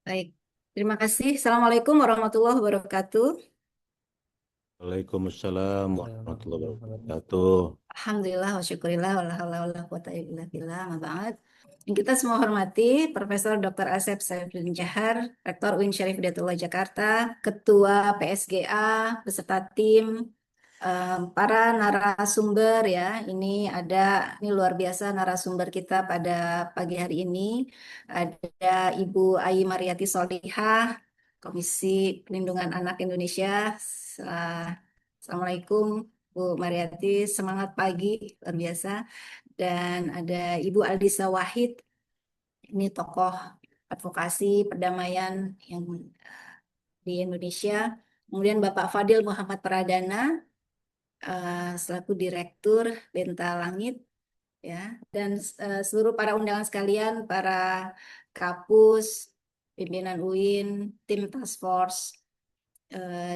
Baik, terima kasih. Assalamualaikum warahmatullahi wabarakatuh. Waalaikumsalam warahmatullahi wabarakatuh. Alhamdulillah wa syukurillah wa la haula wa la quwata illa billah ma ba'd. Yang kita semua hormati Profesor Dr. Asep Saifuddin Jahar, Rektor UIN Syarif Hidayatullah Jakarta, Ketua PSGA beserta tim, para narasumber ya. Ini luar biasa narasumber kita pada pagi hari ini. Ada Ibu Ayi Mariati Solihah, Komisi Perlindungan Anak Indonesia. Assalamualaikum Bu Mariati, semangat pagi luar biasa. Dan ada Ibu Aldisa Wahid, ini tokoh advokasi perdamaian yang di Indonesia. Kemudian Bapak Fadil Muhammad Pradana, selaku Direktur Benta Langit, ya. Dan seluruh para undangan sekalian, para kapus, pimpinan UIN, tim task force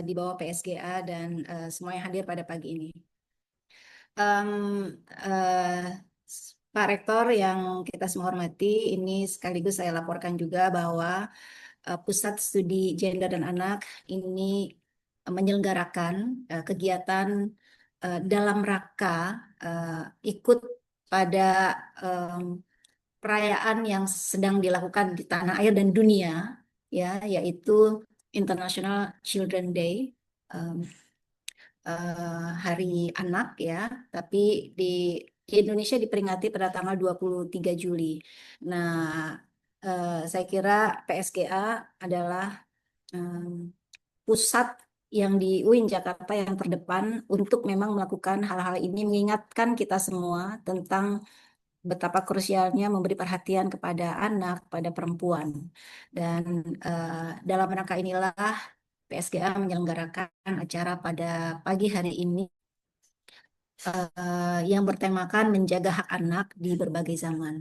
di bawah PSGA dan semua yang hadir pada pagi ini. Em, eh, Pak Rektor yang kita semua hormati, ini sekaligus saya laporkan juga bahwa Pusat Studi Gender dan Anak ini menyelenggarakan kegiatan dalam rangka ikut pada em, perayaan yang sedang dilakukan di tanah air dan dunia, ya, yaitu International Children Day. Em, Hari Anak ya, tapi di Indonesia diperingati pada tanggal 23 Juli. Nah, saya kira PSGA adalah pusat yang di UIN Jakarta yang terdepan untuk memang melakukan hal-hal ini, mengingatkan kita semua tentang betapa krusialnya memberi perhatian kepada anak, pada perempuan. Dan dalam rangka inilah PSGA menyelenggarakan acara pada pagi hari ini yang bertemakan menjaga hak anak di berbagai zaman.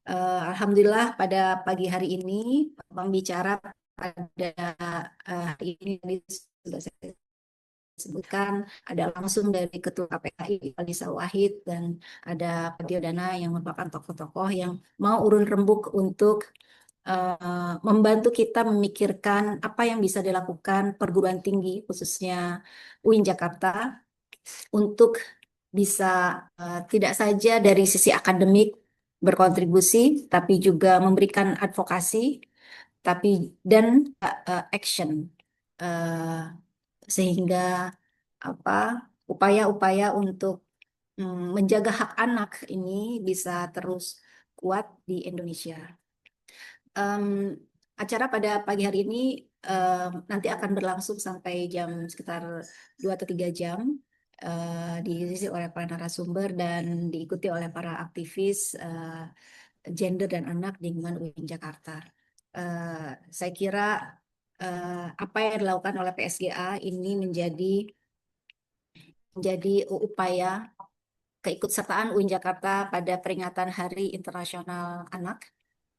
Alhamdulillah pada pagi hari ini pembicara pada hari ini sudah saya sebutkan, ada langsung dari Ketua KPAI Alisa Wahid dan ada Pak Diodana yang merupakan tokoh-tokoh yang mau urun rembuk untuk membantu kita memikirkan apa yang bisa dilakukan perguruan tinggi khususnya UIN Jakarta untuk bisa tidak saja dari sisi akademik berkontribusi, tapi juga memberikan advokasi, tapi dan action, eh, sehingga apa upaya-upaya untuk menjaga hak anak ini bisa terus kuat di Indonesia. Em, Acara pada pagi hari ini nanti akan berlangsung sampai jam sekitar 2 atau 3 jam, diisi oleh para narasumber dan diikuti oleh para aktivis gender dan anak di lingkungan UIN Jakarta. Saya kira apa yang dilakukan oleh PSGA ini menjadi upaya keikutsertaan UIN Jakarta pada peringatan Hari Internasional Anak,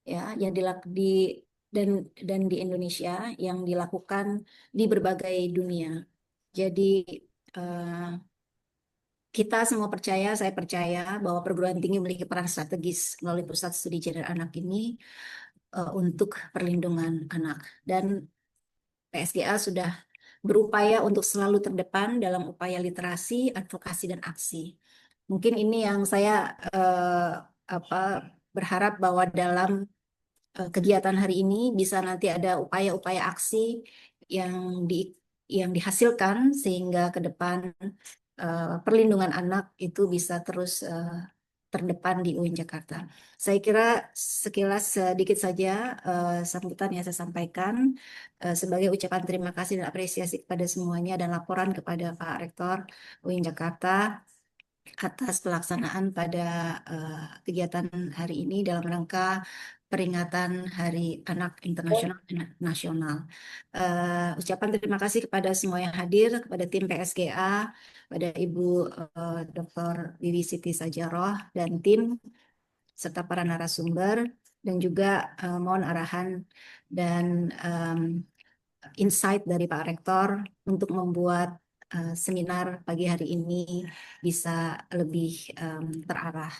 ya, yang dan di Indonesia yang dilakukan di berbagai dunia. Jadi eh, kita semua percaya, saya percaya bahwa perguruan tinggi memiliki peran strategis melalui Pusat Studi Gender Anak ini untuk perlindungan anak. Dan PSGA sudah berupaya untuk selalu terdepan dalam upaya literasi, advokasi, dan aksi. Mungkin ini yang saya apa berharap bahwa dalam kegiatan hari ini bisa nanti ada upaya-upaya aksi yang di yang dihasilkan sehingga ke depan perlindungan anak itu bisa terus terdepan di UIN Jakarta. Saya kira sekilas sedikit saja sambutan yang saya sampaikan sebagai ucapan terima kasih dan apresiasi kepada semuanya dan laporan kepada Pak Rektor UIN Jakarta atas pelaksanaan pada kegiatan hari ini dalam rangka peringatan Hari Anak Internasional dan Nasional. Ucapan terima kasih kepada semua yang hadir, kepada tim PSGA, pada Ibu Dr. Wiwi Siti Sajaroh dan tim, serta para narasumber, dan juga mohon arahan dan insight dari Pak Rektor untuk membuat seminar pagi hari ini bisa lebih terarah.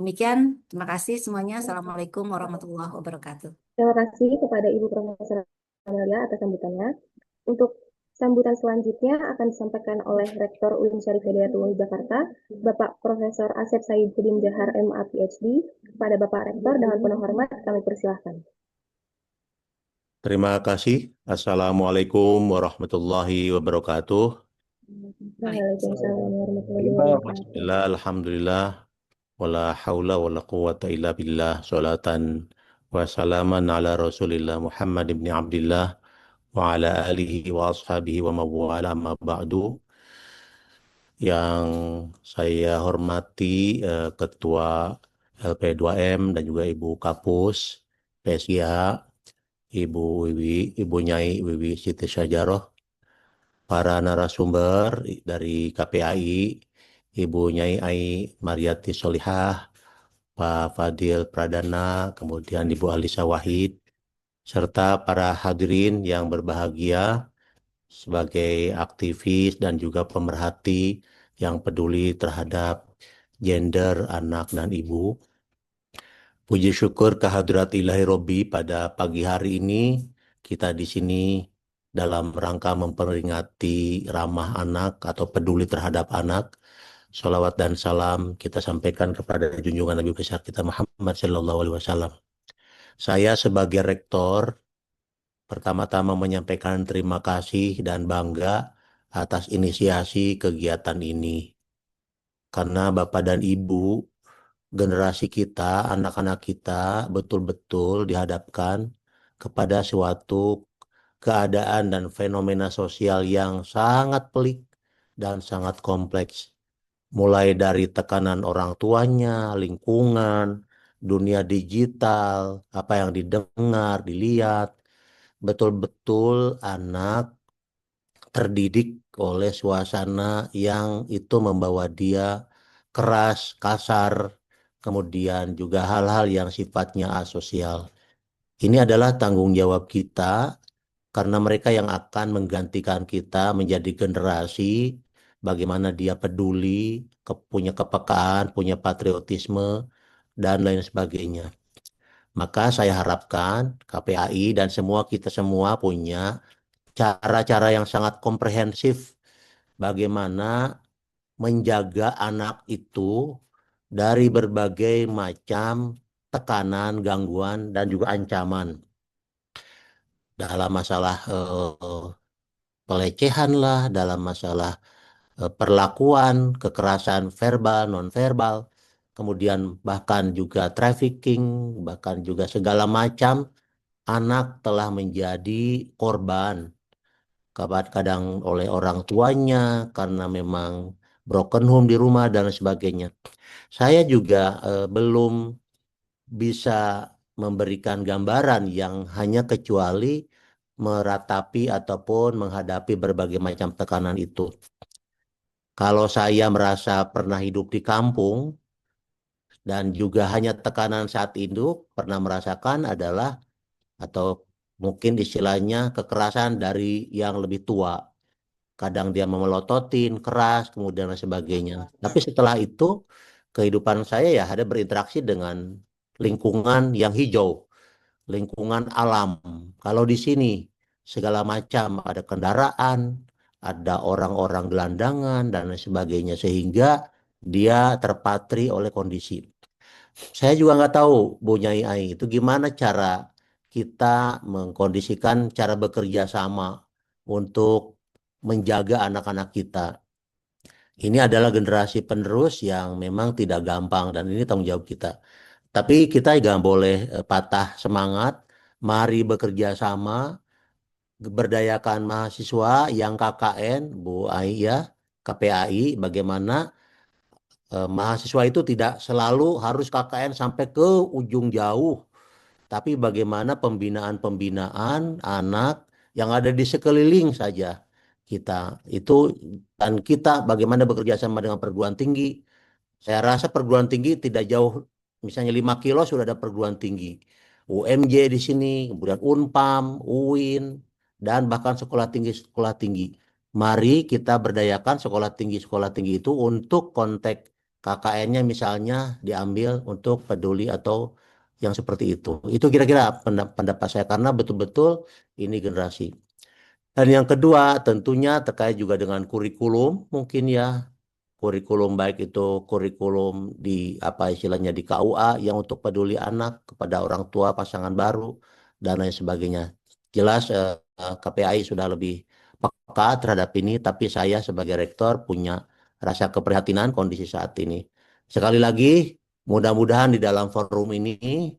Demikian, terima kasih semuanya. Assalamualaikum warahmatullahi wabarakatuh. Terima kasih kepada Ibu Profesor Amelia atas sambutannya. Untuk sambutan selanjutnya akan disampaikan oleh Rektor UIN Syarif Hidayatullah Jakarta, Bapak Profesor Asep Saifuddin Jahar MA PhD. Kepada Bapak Rektor dengan penuh hormat kami persilahkan. Terima kasih. Assalamualaikum warahmatullahi wabarakatuh. Waalaikumsalam warahmatullahi wabarakatuh. Bismillah, alhamdulillah, wala haula wala quwata illa billah, salatan wa salaman ala rasulillah Muhammad ibn Abdillah wa ala alihi wa ashabihi wa mawala ma ba'du. Yang saya hormati Ketua LP2M dan juga Ibu Kapus PSGH, Ibu Wiwi, Ibu Nyai Wiwi Siti Syajaroh, para narasumber dari KPAI, Ibu Nyai Ai Mariyati Solihah, Pak Fadil Pradana, kemudian Ibu Alisa Wahid, serta para hadirin yang berbahagia sebagai aktivis dan juga pemerhati yang peduli terhadap gender anak dan ibu. Puji syukur kehadirat Ilahi Robbi pada pagi hari ini kita di sini dalam rangka memperingati ramah anak atau peduli terhadap anak. Salawat dan salam kita sampaikan kepada junjungan Nabi besar kita Muhammad Sallallahu Alaihi Wasallam. Saya sebagai rektor pertama-tama menyampaikan terima kasih dan bangga atas inisiasi kegiatan ini. Karena Bapak dan Ibu, generasi kita, anak-anak kita betul-betul dihadapkan kepada suatu keadaan dan fenomena sosial yang sangat pelik dan sangat kompleks. Mulai dari tekanan orang tuanya, lingkungan, dunia digital, apa yang didengar, dilihat, betul-betul anak terdidik oleh suasana yang itu membawa dia keras, kasar, kemudian juga hal-hal yang sifatnya asosial. Ini adalah tanggung jawab kita karena mereka yang akan menggantikan kita menjadi generasi bagaimana dia peduli, punya kepekaan, punya patriotisme, dan lain sebagainya. Maka saya harapkan KPAI dan kita semua punya cara-cara yang sangat komprehensif bagaimana menjaga anak itu dari berbagai macam tekanan, gangguan, dan juga ancaman dalam masalah pelecehan lah, dalam masalah perlakuan, kekerasan verbal, nonverbal, kemudian bahkan juga trafficking, bahkan juga segala macam anak telah menjadi korban kadang oleh orang tuanya karena memang broken home di rumah dan sebagainya. Saya juga belum bisa memberikan gambaran yang hanya kecuali meratapi ataupun menghadapi berbagai macam tekanan itu. Kalau saya merasa pernah hidup di kampung dan juga hanya tekanan saat induk pernah merasakan adalah atau mungkin istilahnya kekerasan dari yang lebih tua. Kadang dia memelototin, keras, kemudian dan sebagainya. Tapi setelah itu, kehidupan saya ya ada berinteraksi dengan lingkungan yang hijau, lingkungan alam. Kalau di sini, segala macam, ada kendaraan, ada orang-orang gelandangan, dan lain sebagainya. Sehingga dia terpatri oleh kondisi. Saya juga nggak tahu, Bu Nyai Ai, itu gimana cara kita mengkondisikan cara bekerja sama untuk menjaga anak-anak kita. Ini adalah generasi penerus yang memang tidak gampang dan ini tanggung jawab kita. Tapi kita jangan boleh patah semangat. Mari bekerja sama, berdayakan mahasiswa yang KKN, Bu Ai ya, KPAI, bagaimana mahasiswa itu tidak selalu harus KKN sampai ke ujung jauh, tapi bagaimana pembinaan-pembinaan anak yang ada di sekeliling saja kita itu, dan kita bagaimana bekerja sama dengan perguruan tinggi. Saya rasa perguruan tinggi tidak jauh, misalnya 5 kilo sudah ada perguruan tinggi. UMJ di sini, kemudian Unpam, UIN, dan bahkan sekolah tinggi. Mari kita berdayakan sekolah tinggi itu untuk konteks KKN-nya misalnya diambil untuk peduli atau yang seperti itu. Itu kira-kira pendapat saya karena betul-betul ini generasi. Dan yang kedua tentunya terkait juga dengan kurikulum mungkin ya. Kurikulum baik itu kurikulum di apa istilahnya di KUA yang untuk peduli anak kepada orang tua pasangan baru dan lain sebagainya. Jelas KPAI sudah lebih peka terhadap ini, tapi saya sebagai rektor punya rasa keprihatinan kondisi saat ini. Sekali lagi, mudah-mudahan di dalam forum ini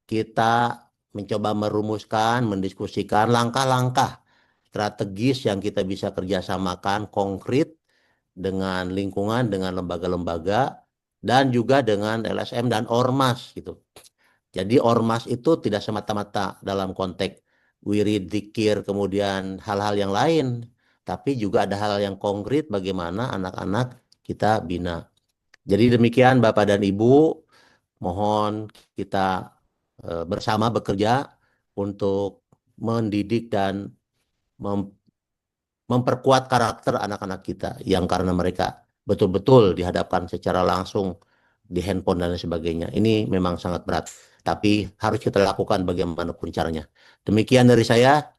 kita mencoba merumuskan, mendiskusikan langkah-langkah strategis yang kita bisa kerjasamakan konkret dengan lingkungan, dengan lembaga-lembaga, dan juga dengan LSM dan Ormas gitu. Jadi Ormas itu tidak semata-mata dalam konteks wirid, zikir, kemudian hal-hal yang lain, tapi juga ada hal yang konkret bagaimana anak-anak kita bina. Jadi demikian Bapak dan Ibu, mohon kita bersama bekerja untuk mendidik dan memperkuat karakter anak-anak kita yang karena mereka betul-betul dihadapkan secara langsung di handphone dan lain sebagainya. Ini memang sangat berat, tapi harus kita lakukan bagaimanapun caranya. Demikian dari saya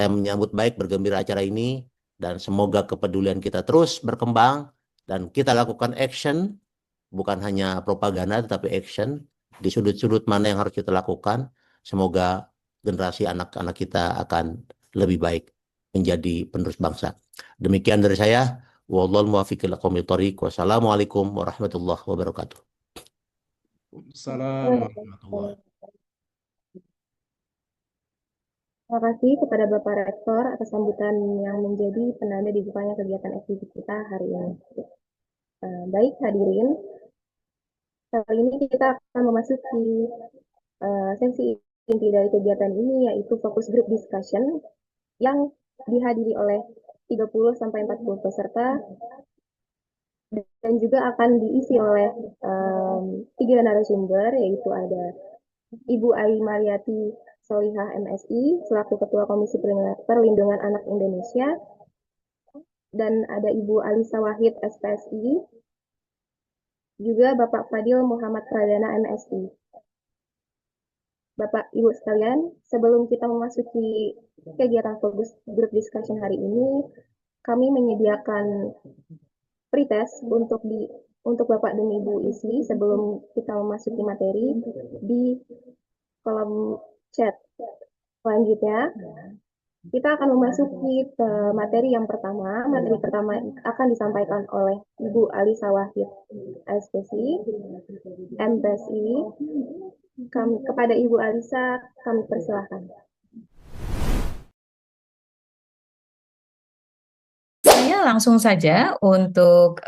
menyambut baik bergembira acara ini dan semoga kepedulian kita terus berkembang dan kita lakukan action, bukan hanya propaganda tetapi action di sudut-sudut mana yang harus kita lakukan. Semoga generasi anak-anak kita akan lebih baik menjadi penerus bangsa. Demikian dari saya. Wallahul muwaffiq ila aqwamit thoriq. Wassalamualaikum warahmatullahi wabarakatuh. Assalamualaikum warahmatullahi. Terima kasih kepada Bapak Rektor atas sambutan yang menjadi penanda dibukanya kegiatan aktivitas kita hari ini. Baik hadirin, kali ini kita akan memasuki sesi inti dari kegiatan ini, yaitu fokus group discussion yang dihadiri oleh 30-40 peserta dan juga akan diisi oleh 3 narasumber, yaitu ada Ibu Ai Mariati Solihah MSI selaku Ketua Komisi Perlindungan Anak Indonesia, dan ada Ibu Alisa Wahid SPSI, juga Bapak Fadil Muhammad Pradana MSI. Bapak Ibu sekalian, sebelum kita memasuki kegiatan fokus group discussion hari ini, kami menyediakan pretest untuk Bapak dan Ibu isi sebelum kita memasuki materi di kolom chat. Selanjutnya, kita akan memasuki ke materi yang pertama. Materi pertama akan disampaikan oleh Ibu Alisa Wahid SPSI, MPSI. Kepada Ibu Alisa, kami persilahkan. Saya langsung saja untuk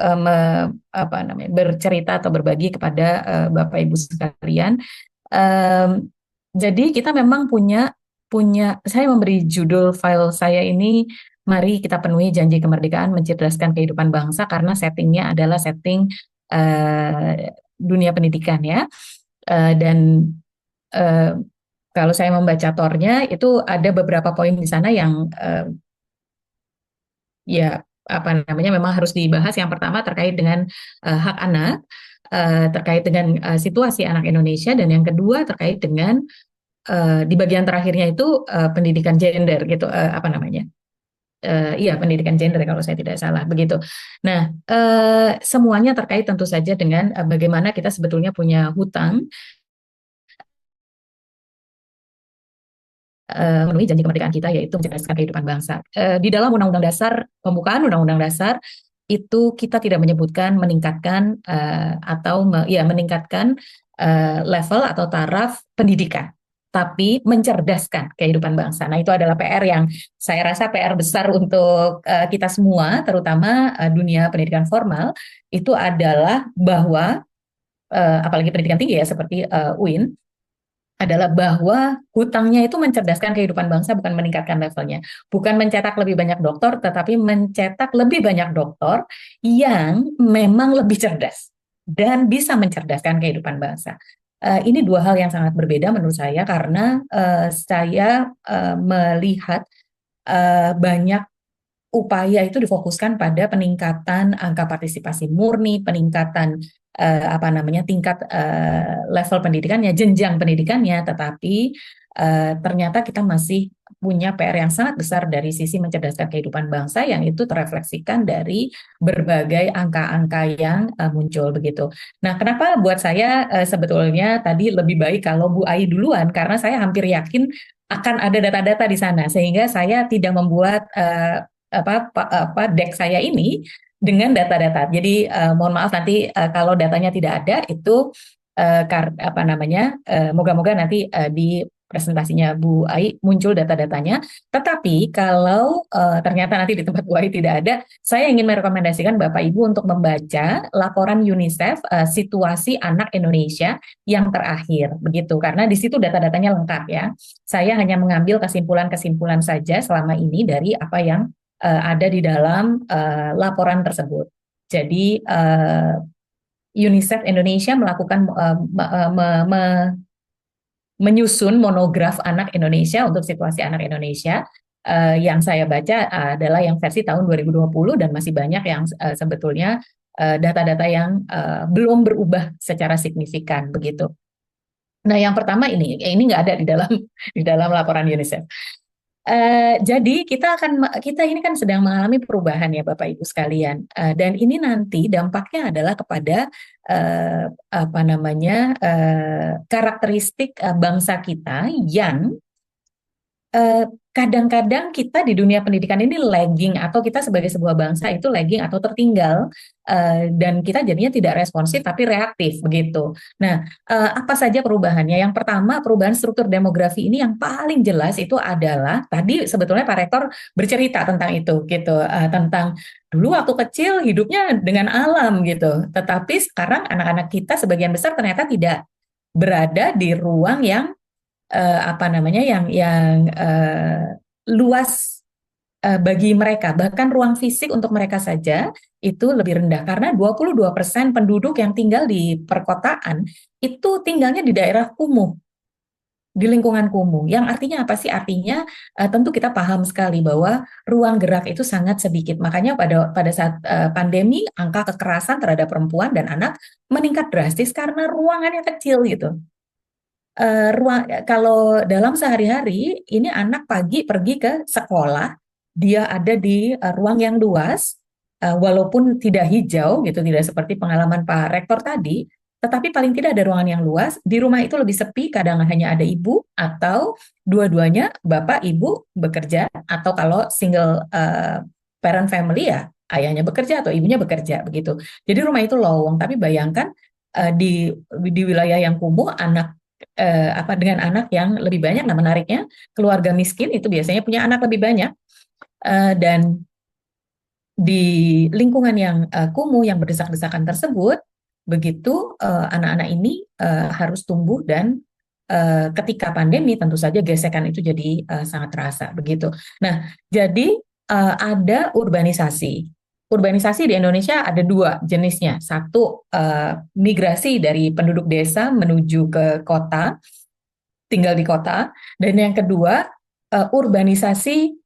bercerita atau berbagi kepada Bapak Ibu sekalian. Jadi kita memang punya saya memberi judul file saya ini, mari kita penuhi janji kemerdekaan mencerdaskan kehidupan bangsa, karena settingnya adalah setting dunia pendidikan ya. Dan kalau saya membaca tornya itu ada beberapa poin di sana yang memang harus dibahas. Yang pertama terkait dengan hak anak, terkait dengan situasi anak Indonesia, dan yang kedua terkait dengan di bagian terakhirnya itu pendidikan gender gitu, pendidikan gender kalau saya tidak salah begitu. Nah, semuanya terkait tentu saja dengan bagaimana kita sebetulnya punya hutang memenuhi janji kemerdekaan kita, yaitu mencerdaskan kehidupan bangsa. Di dalam Undang-Undang Dasar, pembukaan Undang-Undang Dasar itu kita tidak menyebutkan meningkatkan meningkatkan level atau taraf pendidikan, tapi mencerdaskan kehidupan bangsa. Nah, itu adalah PR yang saya rasa PR besar untuk kita semua, terutama dunia pendidikan formal, itu adalah bahwa apalagi pendidikan tinggi ya seperti UIN, adalah bahwa hutangnya itu mencerdaskan kehidupan bangsa, bukan meningkatkan levelnya. Bukan mencetak lebih banyak dokter, tetapi mencetak lebih banyak dokter yang memang lebih cerdas dan bisa mencerdaskan kehidupan bangsa. Ini dua hal yang sangat berbeda menurut saya, karena saya melihat banyak upaya itu difokuskan pada peningkatan angka partisipasi murni, peningkatan apa namanya tingkat level pendidikannya, jenjang pendidikannya, tetapi ternyata kita masih punya PR yang sangat besar dari sisi mencerdaskan kehidupan bangsa yang itu terefleksikan dari berbagai angka-angka yang muncul begitu. Nah, kenapa buat saya sebetulnya tadi lebih baik kalau Bu Ai duluan karena saya hampir yakin akan ada data-data di sana sehingga saya tidak membuat deck saya ini dengan data-data. Jadi mohon maaf nanti kalau datanya tidak ada itu apa namanya moga-moga nanti di presentasinya Bu Ai muncul data-datanya. Tetapi kalau ternyata nanti di tempat Bu Ai tidak ada, saya ingin merekomendasikan Bapak Ibu untuk membaca laporan UNICEF situasi anak Indonesia yang terakhir begitu karena di situ data-datanya lengkap ya. Saya hanya mengambil kesimpulan-kesimpulan saja selama ini dari apa yang ada di dalam laporan tersebut. Jadi UNICEF Indonesia melakukan menyusun monograf anak Indonesia untuk situasi anak Indonesia. Yang saya baca adalah yang versi tahun 2020 dan masih banyak yang sebetulnya data-data yang belum berubah secara signifikan begitu. Nah, yang pertama ini nggak ada di dalam laporan UNICEF. Jadi kita ini kan sedang mengalami perubahan ya Bapak Ibu sekalian, dan ini nanti dampaknya adalah kepada apa namanya karakteristik bangsa kita yang kadang-kadang kita di dunia pendidikan ini lagging atau kita sebagai sebuah bangsa itu lagging atau tertinggal dan kita jadinya tidak responsif tapi reaktif begitu. Nah, apa saja perubahannya? Yang pertama, perubahan struktur demografi ini yang paling jelas itu adalah tadi sebetulnya Pak Rektor bercerita tentang itu gitu, tentang dulu waktu kecil hidupnya dengan alam gitu. Tetapi sekarang anak-anak kita sebagian besar ternyata tidak berada di ruang yang apa namanya yang luas bagi mereka, bahkan ruang fisik untuk mereka saja itu lebih rendah karena 22% penduduk yang tinggal di perkotaan itu tinggalnya di daerah kumuh, di lingkungan kumuh. Yang artinya apa sih? Artinya tentu kita paham sekali bahwa ruang gerak itu sangat sedikit. Makanya pada saat pandemi angka kekerasan terhadap perempuan dan anak meningkat drastis karena ruangannya kecil gitu. Kalau dalam sehari-hari ini anak pagi pergi ke sekolah, dia ada di ruang yang luas, walaupun tidak hijau gitu, tidak seperti pengalaman Pak Rektor tadi, tetapi paling tidak ada ruangan yang luas. Di rumah itu lebih sepi, kadang hanya ada ibu atau dua-duanya bapak ibu bekerja, atau kalau single parent family ya ayahnya bekerja atau ibunya bekerja begitu. Jadi rumah itu lowong. Tapi bayangkan di wilayah yang kumuh anak dengan anak yang lebih banyak. Nah, menariknya keluarga miskin itu biasanya punya anak lebih banyak dan di lingkungan yang kumuh yang berdesak-desakan tersebut begitu anak-anak ini harus tumbuh dan ketika pandemi tentu saja gesekan itu jadi sangat terasa begitu. Nah, jadi ada urbanisasi. Urbanisasi di Indonesia ada dua jenisnya. Satu, migrasi dari penduduk desa menuju ke kota, tinggal di kota. Dan yang kedua, urbanisasi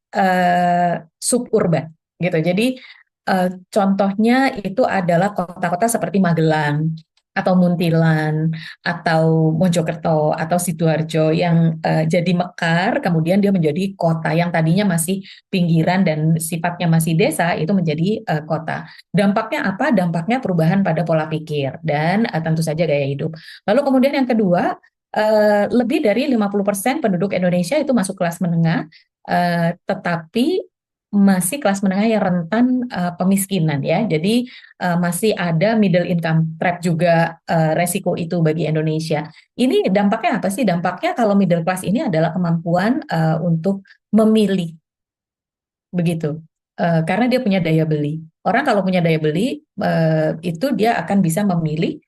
suburban. Gitu. Jadi contohnya itu adalah kota-kota seperti Magelang, atau Muntilan, atau Mojokerto, atau Sidoarjo yang jadi mekar, kemudian dia menjadi kota yang tadinya masih pinggiran dan sifatnya masih desa, itu menjadi kota. Dampaknya apa? Dampaknya perubahan pada pola pikir dan tentu saja gaya hidup. Lalu kemudian yang kedua, lebih dari 50% penduduk Indonesia itu masuk kelas menengah, tetapi masih kelas menengah yang rentan pemiskinan ya. Jadi masih ada middle income trap juga resiko itu bagi Indonesia. Ini dampaknya apa sih? Dampaknya kalau middle class ini adalah kemampuan untuk memilih begitu. Karena dia punya daya beli. Orang kalau punya daya beli itu dia akan bisa memilih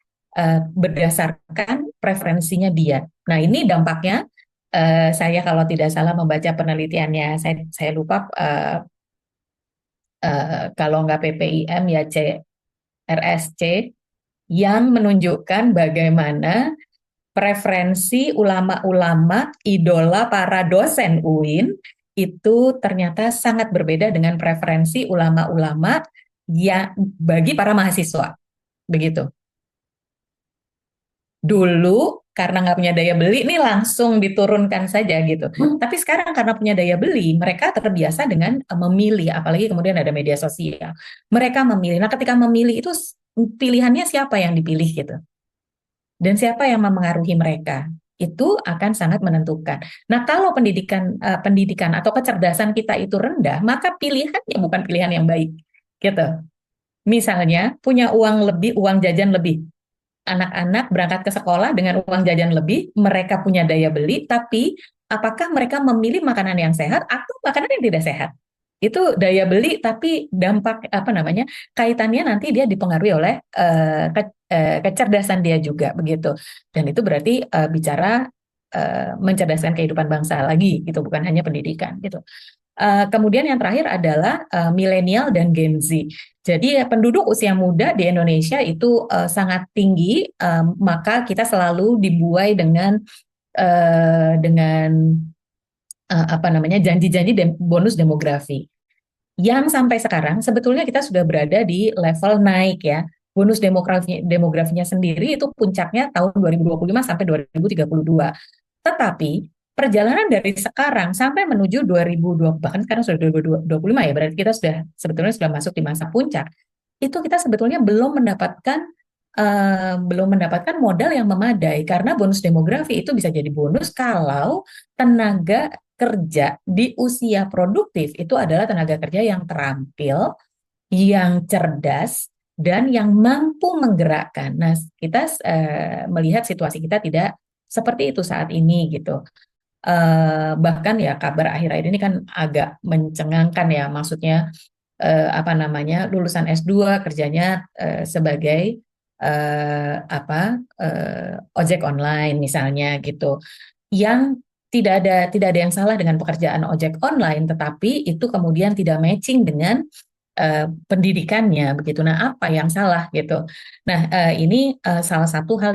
berdasarkan preferensinya dia. Nah, ini dampaknya saya kalau tidak salah membaca penelitiannya, saya lupa kalau nggak PPIM ya CRSC yang menunjukkan bagaimana preferensi ulama-ulama idola para dosen UIN itu ternyata sangat berbeda dengan preferensi ulama-ulama yang bagi para mahasiswa begitu. Dulu karena nggak punya daya beli nih langsung diturunkan saja gitu. Tapi sekarang karena punya daya beli, mereka terbiasa dengan memilih, apalagi kemudian ada media sosial. Mereka memilih. Nah, ketika memilih itu pilihannya siapa yang dipilih gitu. Dan siapa yang memengaruhi mereka itu akan sangat menentukan. Nah, kalau pendidikan atau kecerdasan kita itu rendah, maka pilihannya bukan pilihan yang baik, gitu. Misalnya punya uang lebih, uang jajan lebih. Anak-anak berangkat ke sekolah dengan uang jajan lebih, mereka punya daya beli, tapi apakah mereka memilih makanan yang sehat atau makanan yang tidak sehat? Itu daya beli, tapi dampak apa namanya kaitannya nanti dia dipengaruhi oleh kecerdasan dia juga begitu. Dan itu berarti bicara mencerdaskan kehidupan bangsa lagi, gitu, bukan hanya pendidikan, gitu. Kemudian yang terakhir adalah milenial dan Gen Z. Jadi penduduk usia muda di Indonesia itu sangat tinggi, maka kita selalu dibuai dengan apa namanya janji-janji bonus demografi. Yang sampai sekarang sebetulnya kita sudah berada di level naik ya. Bonus demografinya sendiri itu puncaknya tahun 2025 sampai 2032. Tetapi perjalanan dari sekarang sampai menuju 2020, bahkan sekarang sudah 2025 ya, berarti kita sebetulnya sudah masuk di masa puncak. Itu kita sebetulnya belum mendapatkan modal yang memadai karena bonus demografi itu bisa jadi bonus kalau tenaga kerja di usia produktif itu adalah tenaga kerja yang terampil, yang cerdas, dan yang mampu menggerakkan. Nah, kita melihat situasi kita tidak seperti itu saat ini gitu. Bahkan ya kabar akhir-akhir ini kan agak mencengangkan ya, maksudnya apa namanya lulusan S2 kerjanya sebagai ojek online misalnya gitu, yang tidak ada yang salah dengan pekerjaan ojek online, tetapi itu kemudian tidak matching dengan pendidikannya begitu. Nah, apa yang salah gitu? Nah, ini salah satu hal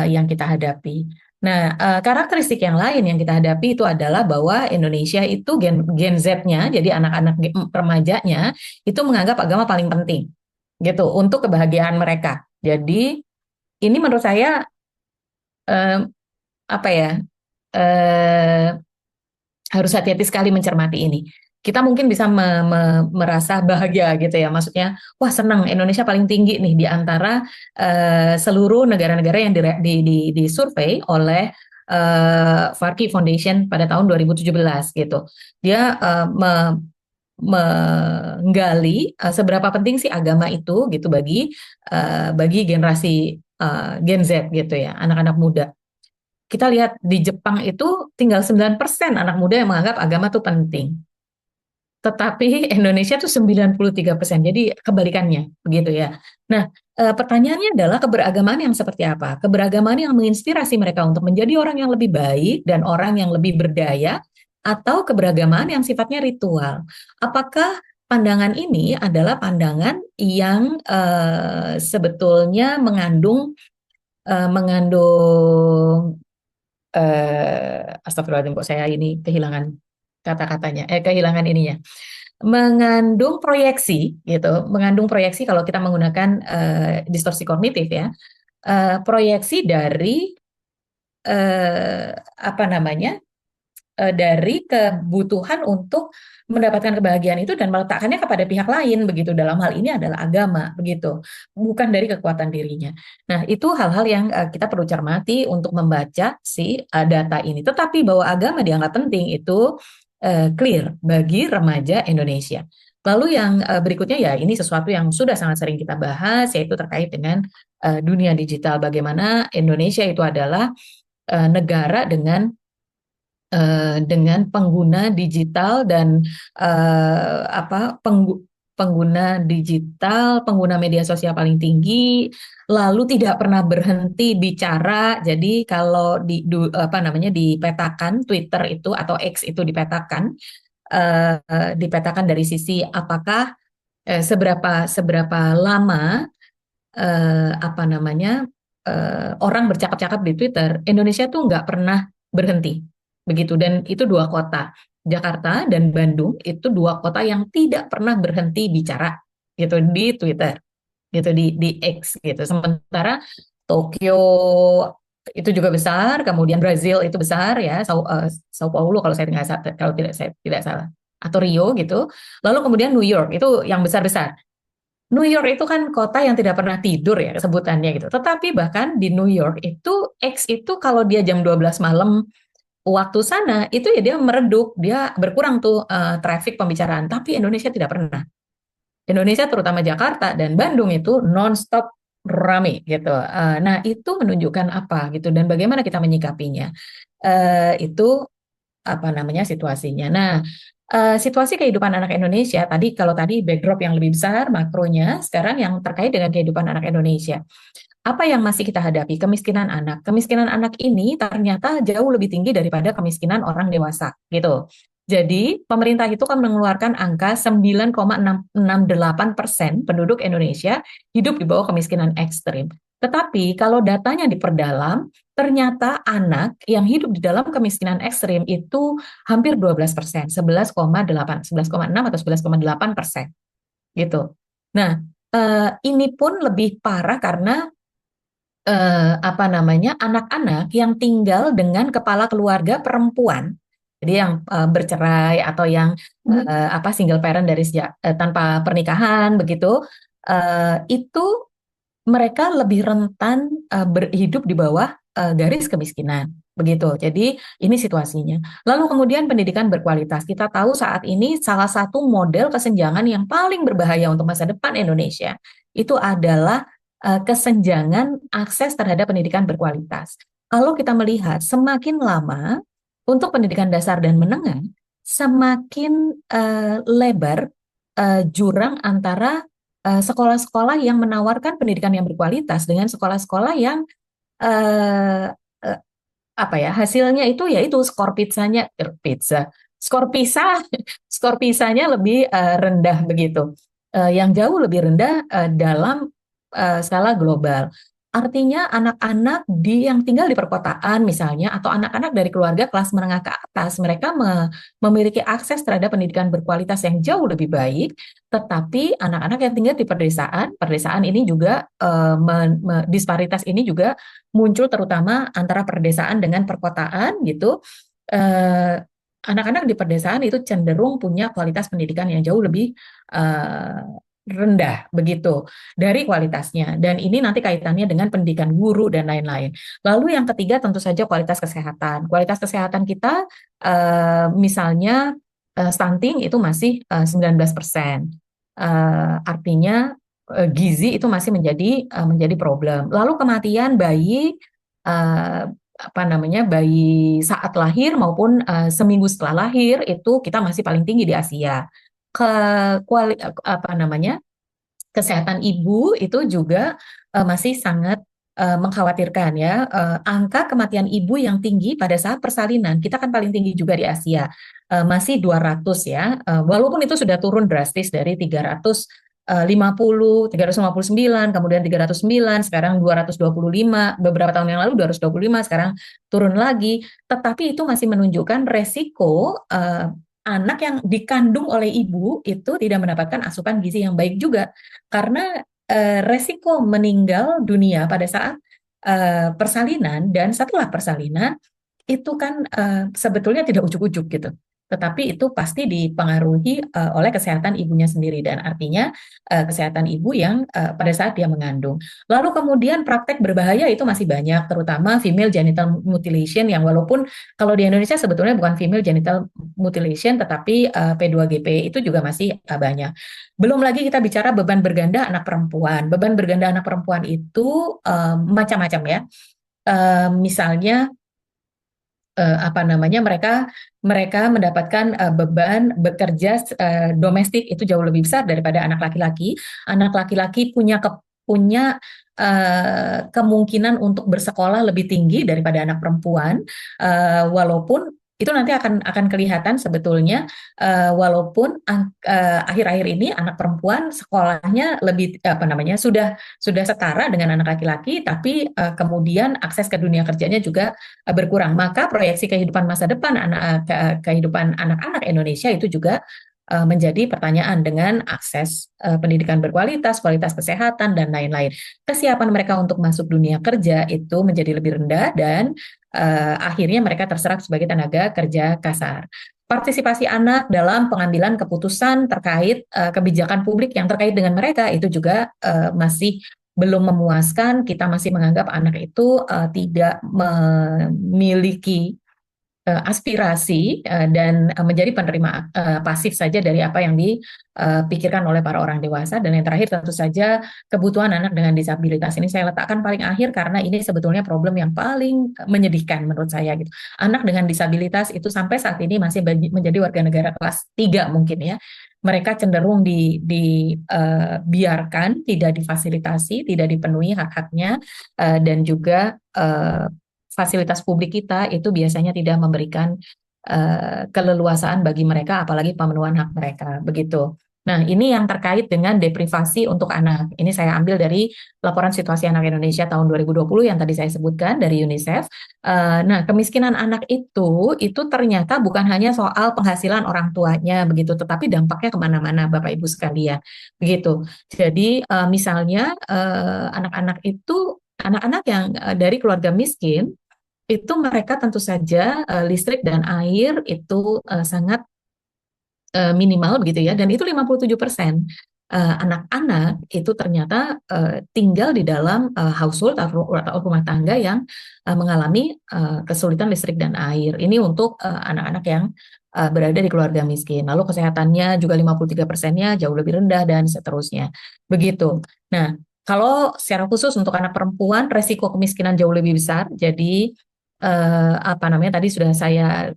yang kita hadapi. Nah, karakteristik yang lain yang kita hadapi itu adalah bahwa Indonesia itu Gen Z-nya, jadi anak-anak remajanya itu menganggap agama paling penting gitu untuk kebahagiaan mereka. Jadi ini menurut saya eh, apa ya? eh, harus hati-hati sekali mencermati ini. Kita mungkin bisa merasa bahagia gitu ya, maksudnya, wah senang Indonesia paling tinggi nih di antara seluruh negara-negara yang disurvei oleh Farki Foundation pada tahun 2017 gitu. Dia menggali seberapa penting sih agama itu gitu bagi generasi Gen Z gitu ya, anak-anak muda. Kita lihat di Jepang itu tinggal 9% anak muda yang menganggap agama itu penting. Tetapi Indonesia tuh 93%. Jadi kebalikannya begitu ya. Nah, pertanyaannya adalah keberagaman yang seperti apa? Keberagaman yang menginspirasi mereka untuk menjadi orang yang lebih baik dan orang yang lebih berdaya, atau keberagaman yang sifatnya ritual? Apakah pandangan ini adalah pandangan yang sebetulnya mengandung astagfirullahaladzim, kok saya ini kehilangan kata-katanya, kehilangan ininya, mengandung proyeksi kalau kita menggunakan distorsi kognitif ya, proyeksi dari apa namanya dari kebutuhan untuk mendapatkan kebahagiaan itu dan meletakkannya kepada pihak lain begitu, dalam hal ini adalah agama begitu, bukan dari kekuatan dirinya. Nah, itu hal-hal yang kita perlu cermati untuk membaca si data ini. Tetapi bahwa agama dianggap penting itu clear bagi remaja Indonesia. Lalu yang berikutnya ya, ini sesuatu yang sudah sangat sering kita bahas, yaitu terkait dengan dunia digital. Bagaimana Indonesia itu adalah negara dengan pengguna digital dan pengguna digital, pengguna media sosial paling tinggi, lalu tidak pernah berhenti bicara. Jadi kalau dipetakan Twitter itu atau X itu dipetakan dari sisi apakah seberapa lama orang bercakap-cakap di Twitter, Indonesia tuh nggak pernah berhenti begitu. Dan itu dua kota, Jakarta dan Bandung, itu dua kota yang tidak pernah berhenti bicara gitu di Twitter gitu, di X gitu. Sementara Tokyo itu juga besar, kemudian Brazil itu besar ya, Sao Paulo kalau saya tidak salah, atau Rio gitu. Lalu kemudian New York itu yang besar-besar. New York itu kan kota yang tidak pernah tidur ya sebutannya gitu. Tetapi bahkan di New York itu X itu kalau dia jam 12 malam waktu sana itu ya dia meredup, dia berkurang tuh traffic pembicaraan. Tapi Indonesia tidak pernah. Indonesia terutama Jakarta dan Bandung itu nonstop rame gitu. Nah itu menunjukkan apa gitu dan bagaimana kita menyikapinya. Itu apa namanya situasinya. Nah, situasi kehidupan anak Indonesia kalau tadi backdrop yang lebih besar makronya, sekarang yang terkait dengan kehidupan anak Indonesia. Apa yang masih kita hadapi? Kemiskinan anak. Kemiskinan anak ini ternyata jauh lebih tinggi daripada kemiskinan orang dewasa gitu. Jadi, pemerintah itu kan mengeluarkan angka 9,668% penduduk Indonesia hidup di bawah kemiskinan ekstrim. Tetapi kalau datanya diperdalam, ternyata anak yang hidup di dalam kemiskinan ekstrim itu hampir 12%, 11,6 atau 11,8% gitu. Nah, ini pun lebih parah karena apa namanya anak-anak yang tinggal dengan kepala keluarga perempuan, jadi yang bercerai atau yang apa single parent dari tanpa pernikahan begitu, itu mereka lebih rentan hidup di bawah garis kemiskinan begitu. Jadi ini situasinya. Lalu kemudian pendidikan berkualitas. Kita tahu saat ini salah satu model kesenjangan yang paling berbahaya untuk masa depan Indonesia itu adalah kesenjangan akses terhadap pendidikan berkualitas. Kalau kita melihat semakin lama untuk pendidikan dasar dan menengah, semakin lebar jurang antara sekolah-sekolah yang menawarkan pendidikan yang berkualitas dengan sekolah-sekolah yang eh, eh, apa ya hasilnya itu yaitu skor PISA skor PISA-nya lebih rendah begitu, yang jauh lebih rendah dalam skala global. Artinya anak-anak yang tinggal di perkotaan misalnya atau anak-anak dari keluarga kelas menengah ke atas mereka memiliki akses terhadap pendidikan berkualitas yang jauh lebih baik, tetapi anak-anak yang tinggal di pedesaan ini juga disparitas ini juga muncul terutama antara perdesaan dengan perkotaan gitu. Anak-anak di pedesaan itu cenderung punya kualitas pendidikan yang jauh lebih rendah begitu dari kualitasnya, dan ini nanti kaitannya dengan pendidikan guru dan lain-lain. Lalu yang ketiga tentu saja kualitas kesehatan. Kualitas kesehatan kita misalnya stunting itu masih 19%. Artinya gizi itu masih menjadi problem. Lalu kematian bayi apa namanya bayi saat lahir maupun seminggu setelah lahir itu kita masih paling tinggi di Asia. Apa namanya kesehatan ibu itu juga masih sangat mengkhawatirkan ya. Angka kematian ibu yang tinggi pada saat persalinan kita kan paling tinggi juga di Asia, masih 200 ya, walaupun itu sudah turun drastis dari 359, kemudian 309, sekarang 225, beberapa tahun yang lalu 225, sekarang turun lagi, tetapi itu masih menunjukkan resiko anak yang dikandung oleh ibu itu tidak mendapatkan asupan gizi yang baik juga, karena resiko meninggal dunia pada saat persalinan dan setelah persalinan itu kan sebetulnya tidak ujuk-ujuk gitu, tetapi itu pasti dipengaruhi oleh kesehatan ibunya sendiri dan artinya kesehatan ibu yang pada saat dia mengandung. Lalu kemudian praktek berbahaya itu masih banyak, terutama female genital mutilation yang walaupun kalau di Indonesia sebetulnya bukan female genital mutilation tetapi P2GP itu juga masih banyak. Belum lagi kita bicara beban berganda anak perempuan. Beban berganda anak perempuan itu macam-macam ya. Misalnya apa namanya mereka mendapatkan beban bekerja domestik itu jauh lebih besar daripada anak laki-laki. Anak laki-laki punya kemungkinan untuk bersekolah lebih tinggi daripada anak perempuan, walaupun itu nanti akan kelihatan sebetulnya, walaupun akhir-akhir ini anak perempuan sekolahnya lebih apa namanya sudah setara dengan anak laki-laki, tapi kemudian akses ke dunia kerjanya juga berkurang. Maka proyeksi kehidupan masa depan kehidupan anak-anak Indonesia itu juga menjadi pertanyaan dengan akses pendidikan berkualitas, kualitas kesehatan, dan lain-lain. Kesiapan mereka untuk masuk dunia kerja itu menjadi lebih rendah dan akhirnya mereka terserap sebagai tenaga kerja kasar. Partisipasi anak dalam pengambilan keputusan terkait kebijakan publik yang terkait dengan mereka itu juga masih belum memuaskan. Kita masih menganggap anak itu tidak memiliki aspirasi dan menjadi penerima pasif saja dari apa yang dipikirkan oleh para orang dewasa. Dan yang terakhir tentu saja kebutuhan anak dengan disabilitas ini saya letakkan paling akhir karena ini sebetulnya problem yang paling menyedihkan menurut saya gitu. Anak dengan disabilitas itu sampai saat ini masih menjadi warga negara kelas 3 mungkin ya. Mereka cenderung dibiarkan, tidak difasilitasi, tidak dipenuhi hak-haknya, dan juga fasilitas publik kita itu biasanya tidak memberikan keleluasaan bagi mereka, apalagi pemenuhan hak mereka, begitu. Nah, ini yang terkait dengan deprivasi untuk anak. Ini saya ambil dari laporan situasi anak Indonesia tahun 2020 yang tadi saya sebutkan dari UNICEF. Nah, kemiskinan anak itu ternyata bukan hanya soal penghasilan orang tuanya, begitu, tetapi dampaknya kemana-mana, Bapak Ibu sekalian, begitu. Jadi, misalnya anak-anak yang dari keluarga miskin, itu mereka tentu saja listrik dan air itu sangat minimal begitu ya, dan itu 57% anak-anak itu ternyata tinggal di dalam household atau rumah tangga yang mengalami kesulitan listrik dan air. Ini untuk anak-anak yang berada di keluarga miskin. Lalu kesehatannya juga 53%-nya jauh lebih rendah dan seterusnya. Begitu. Nah, kalau secara khusus untuk anak perempuan resiko kemiskinan jauh lebih besar. Jadi tadi sudah saya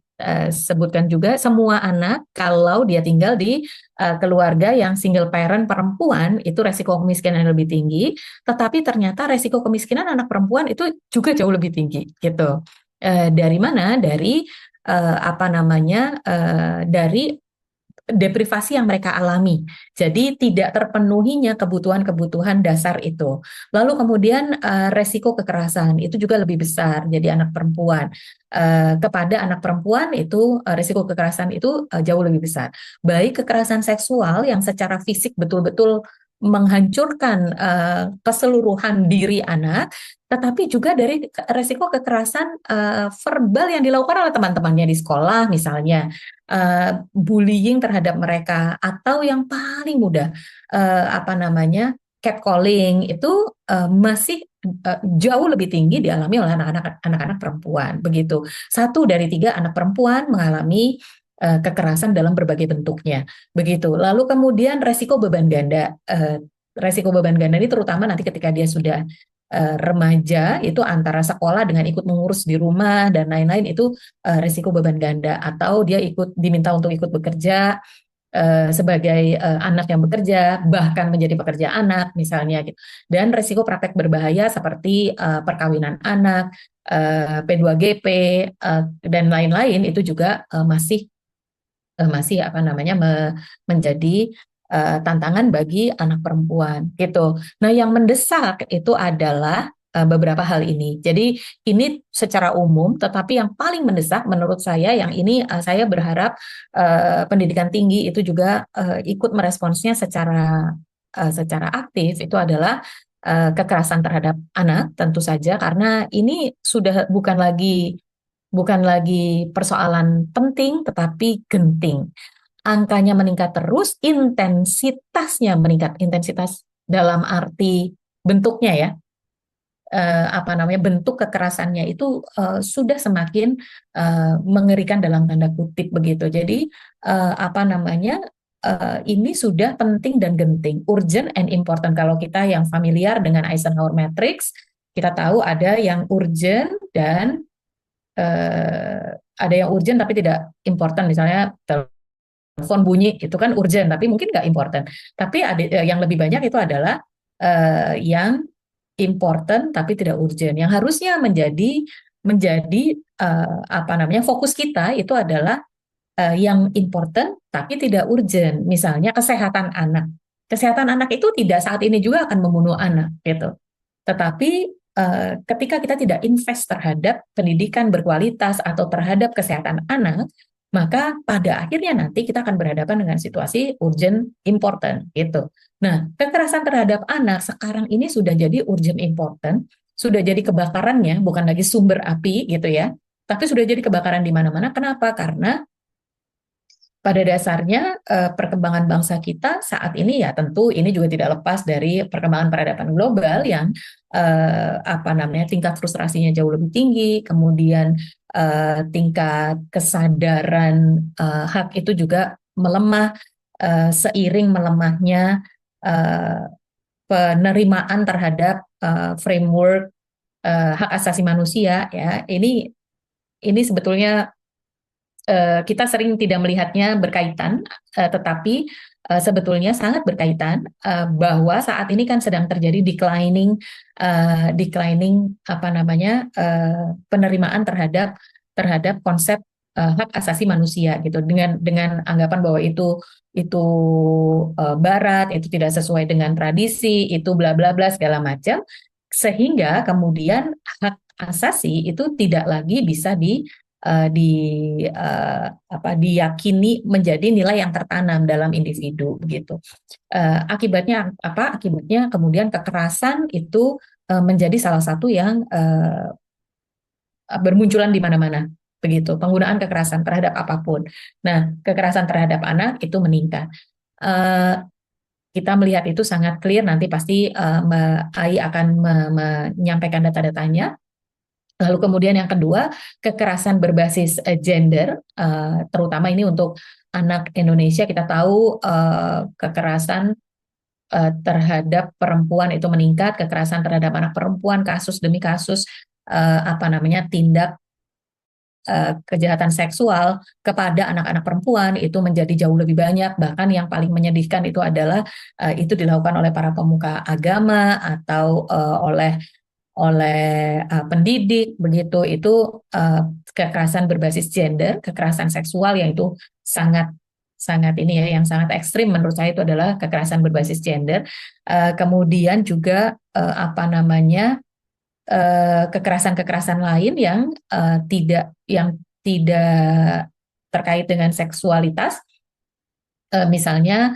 sebutkan juga, semua anak kalau dia tinggal di keluarga yang single parent perempuan itu resiko kemiskinan yang lebih tinggi, tetapi ternyata resiko kemiskinan anak perempuan itu juga jauh lebih tinggi gitu. Dari mana? Dari dari deprivasi yang mereka alami. Jadi tidak terpenuhinya kebutuhan-kebutuhan dasar itu. Lalu kemudian resiko kekerasan itu juga lebih besar. Jadi anak perempuan kepada anak perempuan itu resiko kekerasan itu jauh lebih besar. Baik kekerasan seksual yang secara fisik betul-betul menghancurkan keseluruhan diri anak, tetapi juga dari resiko kekerasan verbal yang dilakukan oleh teman-temannya di sekolah misalnya. Bullying terhadap mereka, atau yang paling mudah catcalling itu masih jauh lebih tinggi dialami oleh anak-anak perempuan, begitu. 1 dari 3 anak perempuan mengalami kekerasan dalam berbagai bentuknya, begitu. Lalu kemudian resiko beban ganda. Resiko beban ganda ini terutama nanti ketika dia sudah remaja, itu antara sekolah dengan ikut mengurus di rumah dan lain-lain, itu risiko beban ganda, atau dia diminta untuk ikut bekerja sebagai anak yang bekerja, bahkan menjadi pekerja anak misalnya gitu. Dan risiko praktek berbahaya seperti perkawinan anak, P2GP dan lain-lain itu juga masih menjadi tantangan bagi anak perempuan gitu. Nah, yang mendesak itu adalah beberapa hal ini. Jadi ini secara umum, tetapi yang paling mendesak menurut saya, yang ini saya berharap pendidikan tinggi itu juga ikut meresponsnya secara aktif, itu adalah kekerasan terhadap anak, tentu saja, karena ini sudah bukan lagi persoalan penting, tetapi genting. Angkanya meningkat terus, intensitasnya meningkat. Intensitas dalam arti bentuknya ya, bentuk kekerasannya itu sudah semakin mengerikan dalam tanda kutip begitu. Jadi ini sudah penting dan genting, urgent and important. Kalau kita yang familiar dengan Eisenhower Matrix, kita tahu ada yang urgent dan ada yang urgent tapi tidak important. Misalnya telepon bunyi itu kan urgent tapi mungkin nggak important. Tapi ada yang lebih banyak itu adalah yang important tapi tidak urgent. Yang harusnya menjadi fokus kita itu adalah yang important tapi tidak urgent. Misalnya kesehatan anak. Kesehatan anak itu tidak saat ini juga akan membunuh anak gitu. Tetapi ketika kita tidak invest terhadap pendidikan berkualitas atau terhadap kesehatan anak, maka pada akhirnya nanti kita akan berhadapan dengan situasi urgent important gitu. Nah, kekerasan terhadap anak sekarang ini sudah jadi urgent important, sudah jadi kebakarannya, bukan lagi sumber api gitu ya, tapi sudah jadi kebakaran di mana-mana. Kenapa? Karena pada dasarnya perkembangan bangsa kita saat ini ya tentu ini juga tidak lepas dari perkembangan peradaban global yang apa namanya tingkat frustrasinya jauh lebih tinggi, kemudian tingkat kesadaran hak itu juga melemah seiring melemahnya eh, penerimaan terhadap framework hak asasi manusia ya. Ini sebetulnya kita sering tidak melihatnya berkaitan, tetapi sebetulnya sangat berkaitan bahwa saat ini kan sedang terjadi declining apa namanya penerimaan terhadap konsep hak asasi manusia gitu dengan anggapan bahwa itu Barat itu tidak sesuai dengan tradisi itu bla bla bla segala macam sehingga kemudian hak asasi itu tidak lagi bisa diyakini menjadi nilai yang tertanam dalam individu begitu. Akibatnya apa? Akibatnya kemudian kekerasan itu menjadi salah satu yang bermunculan di mana-mana begitu. Penggunaan kekerasan terhadap apapun. Nah, kekerasan terhadap anak itu meningkat. Kita melihat itu sangat clear. Nanti pasti AI akan menyampaikan data-datanya. Lalu kemudian yang kedua, kekerasan berbasis gender, terutama ini untuk anak Indonesia, kita tahu kekerasan terhadap perempuan itu meningkat, kekerasan terhadap anak perempuan, kasus demi kasus, tindak kejahatan seksual kepada anak-anak perempuan itu menjadi jauh lebih banyak. Bahkan yang paling menyedihkan itu adalah itu dilakukan oleh para pemuka agama atau oleh pendidik begitu itu kekerasan berbasis gender, kekerasan seksual yang itu sangat sangat ini ya yang sangat ekstrim menurut saya itu adalah kekerasan berbasis gender. Kemudian juga kekerasan-kekerasan lain yang tidak terkait dengan seksualitas. Misalnya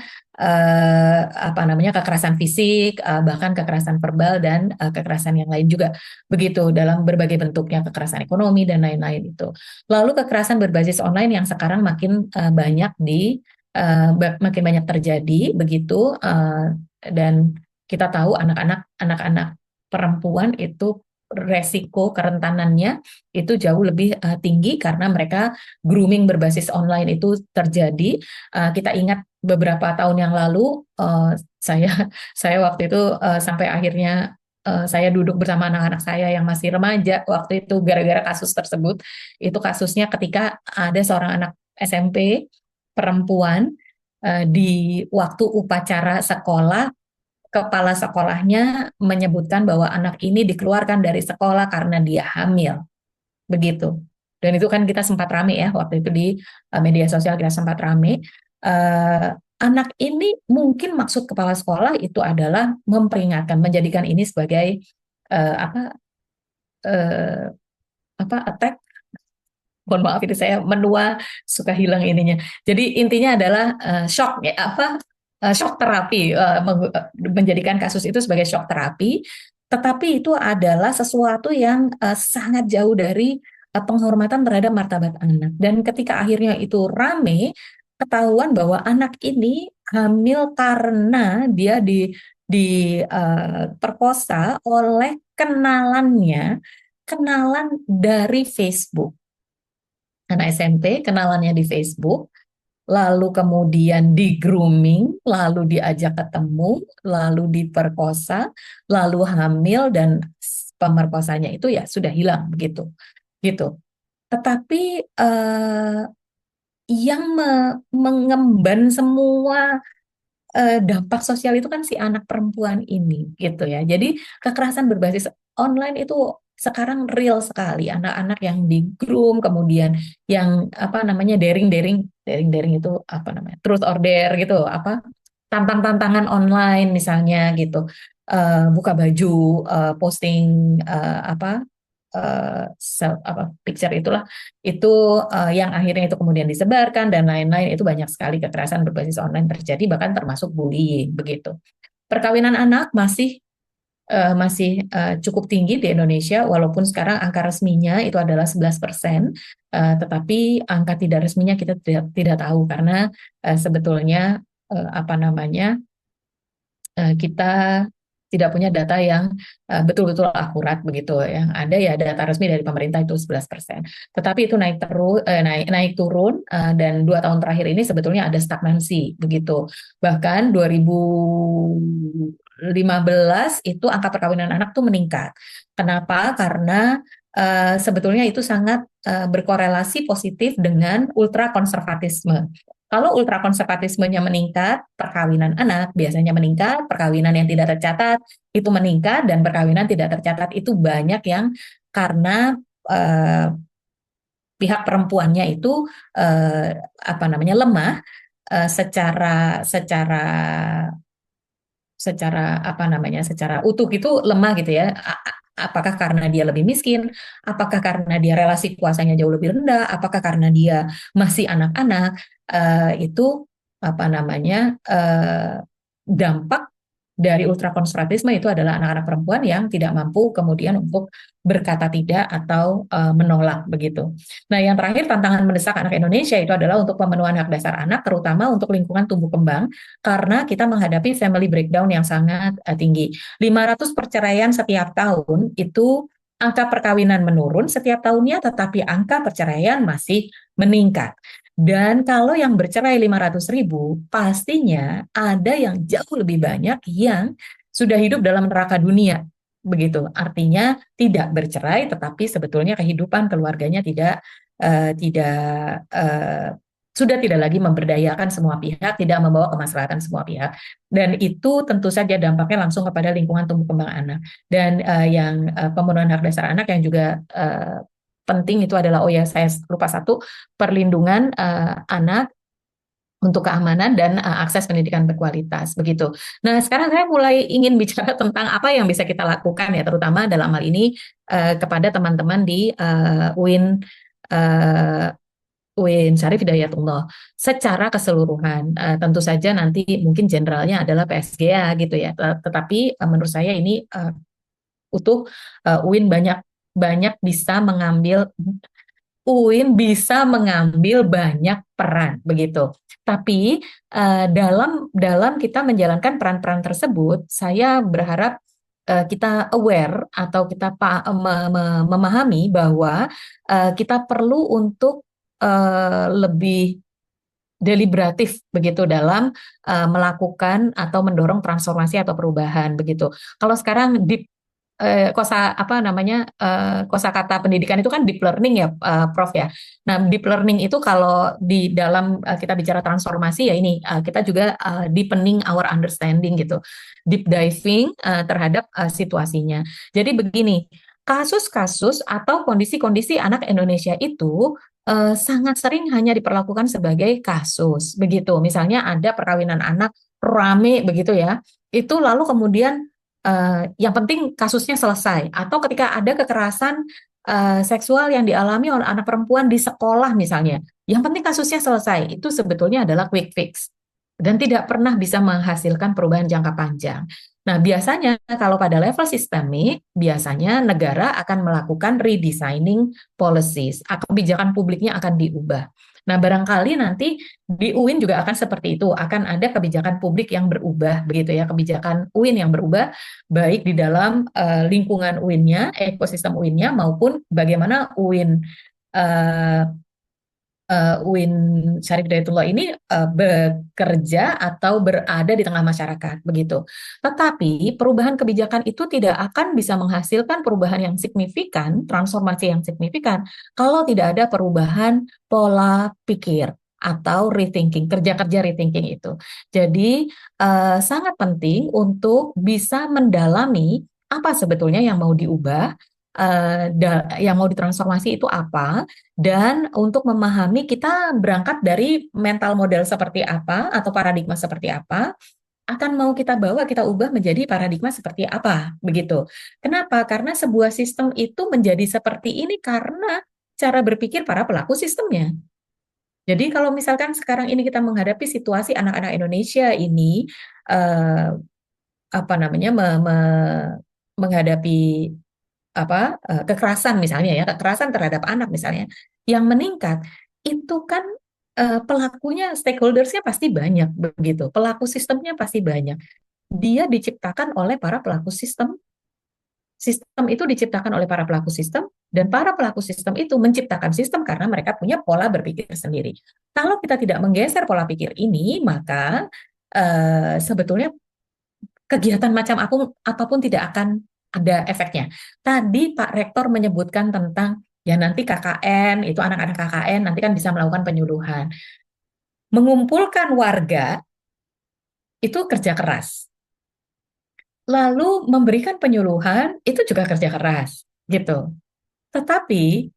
kekerasan fisik, bahkan kekerasan verbal dan kekerasan yang lain juga begitu dalam berbagai bentuknya kekerasan ekonomi dan lain-lain itu. Lalu kekerasan berbasis online yang sekarang makin banyak terjadi begitu dan kita tahu anak-anak perempuan itu resiko kerentanannya itu jauh lebih tinggi karena mereka grooming berbasis online itu terjadi. Kita ingat beberapa tahun yang lalu saya waktu itu sampai akhirnya saya duduk bersama anak-anak saya yang masih remaja waktu itu gara-gara kasus tersebut. Itu kasusnya ketika ada seorang anak SMP perempuan di waktu upacara sekolah, kepala sekolahnya menyebutkan bahwa anak ini dikeluarkan dari sekolah karena dia hamil. Begitu. Dan itu kan kita sempat rame ya, waktu itu di media sosial kita sempat rame. Anak ini mungkin maksud kepala sekolah itu adalah memperingatkan, menjadikan ini sebagai attack. Mohon maaf itu saya menua suka hilang ininya. Jadi intinya adalah shock ya shock terapi, menjadikan kasus itu sebagai shock terapi. Tetapi itu adalah sesuatu yang sangat jauh dari penghormatan terhadap martabat anak. Dan ketika akhirnya itu rame, ketahuan bahwa anak ini hamil karena dia diperkosa oleh kenalan dari Facebook. Anak SMP kenalannya di Facebook, lalu kemudian di grooming, lalu diajak ketemu, lalu diperkosa, lalu hamil dan pemerkosanya itu ya sudah hilang begitu. Tetapi yang mengemban semua dampak sosial itu kan si anak perempuan ini gitu ya. Jadi kekerasan berbasis online itu sekarang real sekali, anak-anak yang di groom, kemudian yang daring itu truth or dare gitu, tantang-tantangan online misalnya gitu, buka baju, posting picture itulah itu yang akhirnya itu kemudian disebarkan dan lain-lain. Itu banyak sekali kekerasan berbasis online terjadi, bahkan termasuk bullying begitu. Perkawinan anak masih cukup tinggi di Indonesia, walaupun sekarang angka resminya itu adalah 11%, tetapi angka tidak resminya kita tidak tahu karena sebetulnya kita tidak punya data yang betul-betul akurat begitu. Yang ada ya data resmi dari pemerintah itu 11%. Tetapi itu naik terus, naik turun, dan 2 tahun terakhir ini sebetulnya ada stagnansi begitu. Bahkan 2015 itu angka perkawinan anak tuh meningkat. Kenapa? Karena sebetulnya itu sangat berkorelasi positif dengan ultrakonservatisme. Kalau ultrakonservatismenya meningkat, perkawinan anak biasanya meningkat, perkawinan yang tidak tercatat itu meningkat, dan perkawinan tidak tercatat itu banyak yang karena pihak perempuannya itu lemah secara utuh itu lemah gitu ya. Apakah karena dia lebih miskin, apakah karena dia relasi kuasanya jauh lebih rendah, apakah karena dia masih anak-anak, itu dampak dari ultrakonservatisme itu adalah anak-anak perempuan yang tidak mampu kemudian untuk berkata tidak atau menolak begitu. Nah, yang terakhir, tantangan mendesak anak Indonesia itu adalah untuk pemenuhan hak dasar anak, terutama untuk lingkungan tumbuh kembang, karena kita menghadapi family breakdown yang sangat tinggi. 500 perceraian setiap tahun itu angka perkawinan menurun setiap tahunnya, tetapi angka perceraian masih meningkat. Dan kalau yang bercerai 500.000, pastinya ada yang jauh lebih banyak yang sudah hidup dalam neraka dunia. Begitu, artinya tidak bercerai, tetapi sebetulnya kehidupan keluarganya sudah tidak lagi memberdayakan semua pihak, tidak membawa kemaslahatan semua pihak. Dan itu tentu saja dampaknya langsung kepada lingkungan tumbuh kembang anak. Dan yang pemenuhan hak dasar anak yang juga penting itu adalah, saya lupa satu, perlindungan anak untuk keamanan dan akses pendidikan berkualitas begitu. Nah, sekarang saya mulai ingin bicara tentang apa yang bisa kita lakukan ya, terutama dalam hal ini kepada teman-teman di UIN Syarif Hidayatullah secara keseluruhan. Tentu saja nanti mungkin generalnya adalah PSGA gitu ya. Tetapi menurut saya ini utuh, UIN bisa mengambil banyak peran begitu. Tapi dalam kita menjalankan peran-peran tersebut, saya berharap kita aware atau kita memahami bahwa kita perlu untuk lebih deliberatif begitu dalam melakukan atau mendorong transformasi atau perubahan begitu. Kalau sekarang kosakata pendidikan itu kan deep learning ya, Prof ya. Nah, deep learning itu kalau di dalam kita bicara transformasi ya ini kita juga deepening our understanding gitu, deep diving terhadap situasinya. Jadi begini, kasus-kasus atau kondisi-kondisi anak Indonesia itu sangat sering hanya diperlakukan sebagai kasus begitu. Misalnya ada perkawinan anak rame begitu ya, itu lalu kemudian yang penting kasusnya selesai, atau ketika ada kekerasan seksual yang dialami oleh anak perempuan di sekolah misalnya, yang penting kasusnya selesai, itu sebetulnya adalah quick fix dan tidak pernah bisa menghasilkan perubahan jangka panjang. Nah, biasanya kalau pada level sistemik, biasanya negara akan melakukan redesigning policies, kebijakan publiknya akan diubah. Nah, barangkali nanti di UIN juga akan seperti itu, akan ada kebijakan publik yang berubah, begitu ya, kebijakan UIN yang berubah, baik di dalam lingkungan UIN-nya, ekosistem UIN-nya, maupun bagaimana UIN Syarif Hidayatullah ini bekerja atau berada di tengah masyarakat begitu. Tetapi perubahan kebijakan itu tidak akan bisa menghasilkan perubahan yang signifikan, transformasi yang signifikan kalau tidak ada perubahan pola pikir atau rethinking, kerja-kerja rethinking itu. Jadi sangat penting untuk bisa mendalami apa sebetulnya yang mau diubah, yang mau ditransformasi itu apa, dan untuk memahami kita berangkat dari mental model seperti apa atau paradigma seperti apa, akan mau kita bawa, kita ubah menjadi paradigma seperti apa, begitu. Kenapa? Karena sebuah sistem itu menjadi seperti ini karena cara berpikir para pelaku sistemnya. Jadi kalau misalkan sekarang ini kita menghadapi situasi anak-anak Indonesia ini eh, apa namanya menghadapi kekerasan misalnya ya, kekerasan terhadap anak misalnya yang meningkat, itu kan pelakunya, stakeholdersnya pasti banyak begitu, pelaku sistemnya pasti banyak. Dia diciptakan oleh para pelaku sistem. Sistem itu diciptakan oleh para pelaku sistem, dan para pelaku sistem itu menciptakan sistem karena mereka punya pola berpikir sendiri. Kalau kita tidak menggeser pola pikir ini, maka sebetulnya kegiatan macam apapun tidak akan ada efeknya. Tadi Pak Rektor menyebutkan tentang ya nanti KKN, itu anak-anak KKN nanti kan bisa melakukan penyuluhan. Mengumpulkan warga itu kerja keras. Lalu memberikan penyuluhan itu juga kerja keras, gitu. Tetapi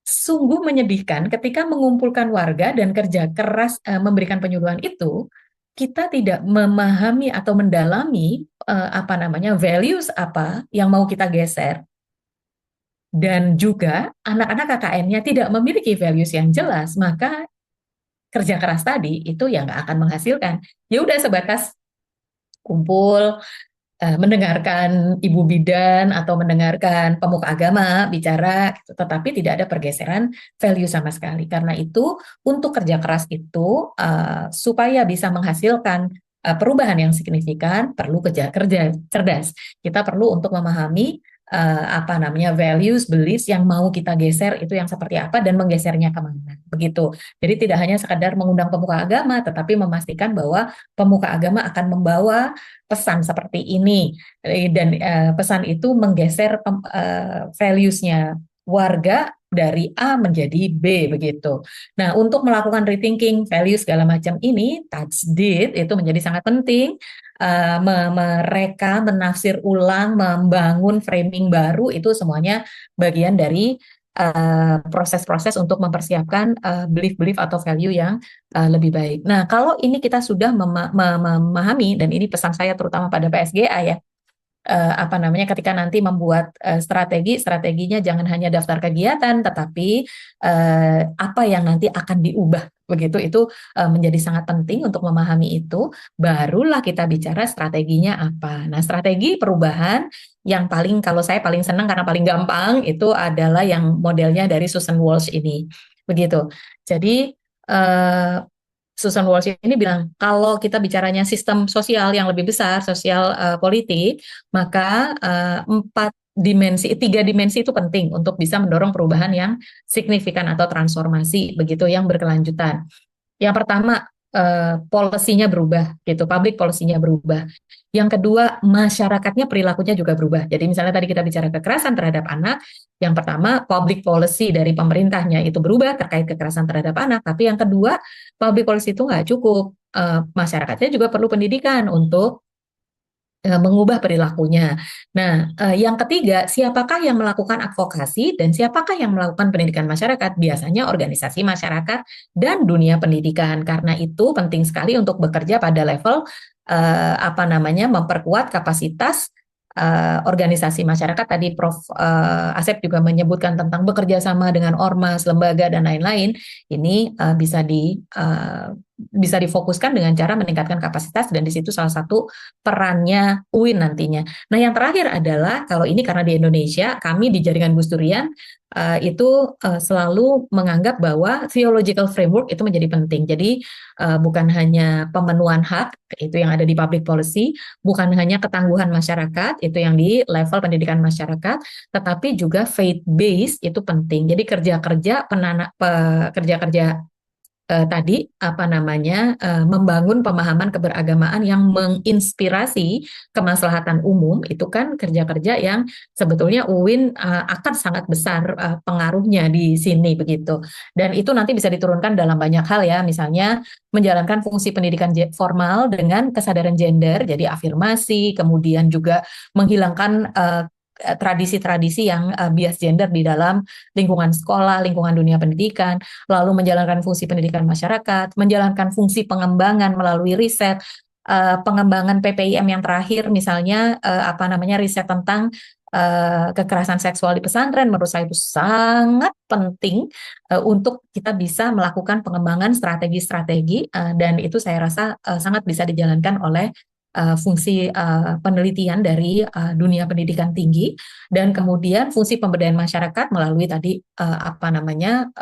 sungguh menyedihkan ketika mengumpulkan warga dan kerja keras memberikan penyuluhan itu, kita tidak memahami atau mendalami values apa yang mau kita geser, dan juga anak-anak KKN-nya tidak memiliki values yang jelas, maka kerja keras tadi itu ya nggak akan menghasilkan. Ya udah sebatas kumpul, mendengarkan ibu bidan atau mendengarkan pemuka agama bicara, gitu. Tetapi tidak ada pergeseran value sama sekali. Karena itu untuk kerja keras itu supaya bisa menghasilkan perubahan yang signifikan perlu kerja cerdas. Kita perlu untuk memahami values, beliefs yang mau kita geser itu yang seperti apa dan menggesernya kemana. Begitu. Jadi tidak hanya sekadar mengundang pemuka agama, tetapi memastikan bahwa pemuka agama akan membawa pesan seperti ini, dan pesan itu menggeser values-nya warga dari A menjadi B begitu. Nah, untuk melakukan rethinking value segala macam ini, touch did itu menjadi sangat penting. Mereka menafsir ulang, membangun framing baru, itu semuanya bagian dari proses-proses untuk mempersiapkan belief-belief atau value yang lebih baik. Nah, kalau ini kita sudah memahami, dan ini pesan saya terutama pada PSGA ya, ketika nanti membuat strateginya jangan hanya daftar kegiatan, tetapi apa yang nanti akan diubah, begitu. Itu menjadi sangat penting untuk memahami itu, barulah kita bicara strateginya apa. Nah, strategi perubahan yang kalau saya paling senang karena paling gampang itu adalah yang modelnya dari Susan Walsh ini, begitu. Jadi Susan Walsh ini bilang, kalau kita bicaranya sistem sosial yang lebih besar, sosial politik, maka 3 dimensi itu penting untuk bisa mendorong perubahan yang signifikan atau transformasi, begitu, yang berkelanjutan. Yang pertama, policy-nya berubah, gitu, public policy-nya berubah. Yang kedua, masyarakatnya, perilakunya juga berubah. Jadi misalnya tadi kita bicara kekerasan terhadap anak, yang pertama public policy dari pemerintahnya itu berubah terkait kekerasan terhadap anak, tapi yang kedua, public policy itu nggak cukup. Masyarakatnya juga perlu pendidikan untuk mengubah perilakunya. Nah, yang ketiga, siapakah yang melakukan advokasi dan siapakah yang melakukan pendidikan masyarakat? Biasanya organisasi masyarakat dan dunia pendidikan. Karena itu penting sekali untuk bekerja pada level memperkuat kapasitas organisasi masyarakat. Tadi Prof. Asep juga menyebutkan tentang bekerja sama dengan ormas, lembaga, dan lain-lain. Ini bisa difokuskan dengan cara meningkatkan kapasitas, dan di situ salah satu perannya UIN nantinya. Nah, yang terakhir adalah, kalau ini karena di Indonesia, kami di Jaringan Gus Durian itu selalu menganggap bahwa theological framework itu menjadi penting. Jadi bukan hanya pemenuhan hak, itu yang ada di public policy, bukan hanya ketangguhan masyarakat, itu yang di level pendidikan masyarakat, tetapi juga faith based itu penting. Jadi kerja-kerja tadi membangun pemahaman keberagamaan yang menginspirasi kemaslahatan umum, itu kan kerja-kerja yang sebetulnya UIN akan sangat besar pengaruhnya di sini, begitu. Dan itu nanti bisa diturunkan dalam banyak hal ya, misalnya menjalankan fungsi pendidikan formal dengan kesadaran gender, jadi afirmasi, kemudian juga menghilangkan tradisi-tradisi yang bias gender di dalam lingkungan sekolah, lingkungan dunia pendidikan, lalu menjalankan fungsi pendidikan masyarakat, menjalankan fungsi pengembangan melalui riset, pengembangan PPIM yang terakhir, misalnya apa namanya riset tentang kekerasan seksual di pesantren, menurut saya itu sangat penting untuk kita bisa melakukan pengembangan strategi-strategi, dan itu saya rasa sangat bisa dijalankan oleh fungsi penelitian dari dunia pendidikan tinggi, dan kemudian fungsi pemberdayaan masyarakat melalui tadi apa namanya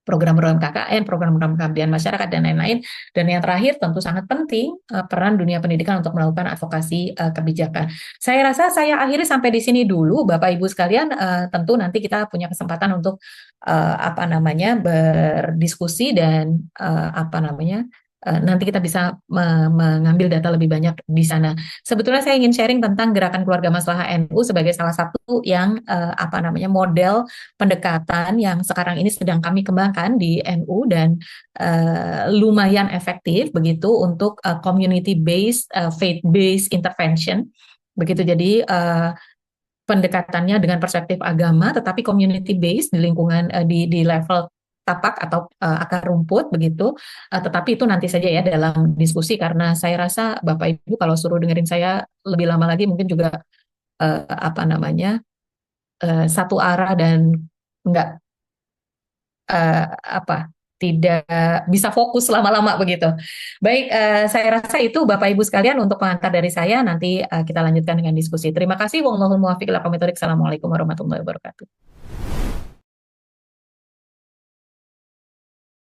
program-program KKN, program-program pengabdian masyarakat, dan lain-lain. Dan yang terakhir tentu sangat penting peran dunia pendidikan untuk melakukan advokasi kebijakan. Saya rasa saya akhiri sampai di sini dulu, Bapak Ibu sekalian. Tentu nanti kita punya kesempatan untuk apa namanya berdiskusi dan apa namanya nanti kita bisa mengambil data lebih banyak di sana. Sebetulnya saya ingin sharing tentang Gerakan Keluarga Maslahah NU sebagai salah satu yang apa namanya model pendekatan yang sekarang ini sedang kami kembangkan di NU, dan lumayan efektif begitu untuk community based, faith based intervention begitu. Jadi pendekatannya dengan perspektif agama tetapi community based di lingkungan di level tapak atau akar rumput begitu. Tetapi itu nanti saja ya dalam diskusi, karena saya rasa Bapak Ibu kalau suruh dengerin saya lebih lama lagi mungkin juga apa namanya satu arah dan nggak apa tidak bisa fokus lama-lama begitu. Baik, saya rasa itu Bapak Ibu sekalian untuk pengantar dari saya. Nanti kita lanjutkan dengan diskusi. Terima kasih. Wallahul muwaffiq ila aqwamit thoriq. Assalamualaikum warahmatullahi wabarakatuh.